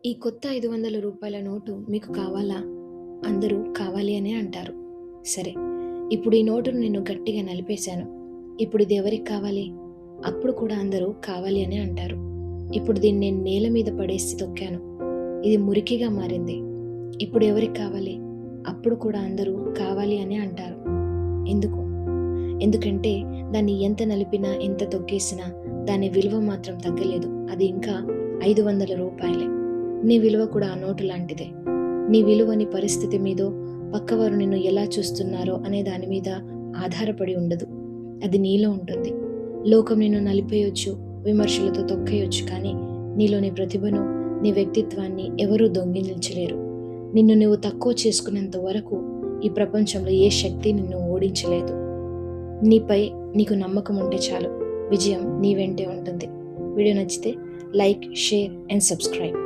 ఈ కొత్త రూ. 500 నోటు మీకు కావాలా? అందరూ కావాలి అనే అంటారు. సరే, ఇప్పుడు ఈ నోటును నేను గట్టిగా నలిపేశాను. ఇప్పుడు ఇది ఎవరికి కావాలి? అప్పుడు కూడా అందరూ కావాలి అనే అంటారు. ఇప్పుడు దీన్ని నేను నేల మీద పడేసి తొక్కాను. ఇది మురికిగా మారింది. ఇప్పుడు ఎవరికి కావాలి? అప్పుడు కూడా అందరూ కావాలి అనే అంటారు. ఎందుకు? ఎందుకంటే దాన్ని ఎంత నలిపినా, ఎంత తొక్కేసినా దాని విలువ మాత్రం తగ్గలేదు. అది ఇంకా రూ. 500. నీ విలువ కూడా ఆ నోటు లాంటిదే. నీ విలువని పరిస్థితి మీదో, పక్కవారు నిన్ను ఎలా చూస్తున్నారో అనే దాని మీద ఆధారపడి ఉండదు. అది నీలో ఉంటుంది. లోకం నిన్ను నలిపేయొచ్చు, విమర్శలతో తొక్కేయొచ్చు, కానీ నీలోని ప్రతిభను, నీ వ్యక్తిత్వాన్ని ఎవరూ దొంగిలించలేరు. నిన్ను నువ్వు తక్కువ చేసుకున్నంత వరకు ఈ ప్రపంచంలో ఏ శక్తి నిన్ను ఓడించలేదు. నీపై నీకు నమ్మకం ఉంటే చాలు, విజయం నీ వెంటే ఉంటుంది. వీడియో నచ్చితే లైక్, షేర్ అండ్ సబ్స్క్రైబ్.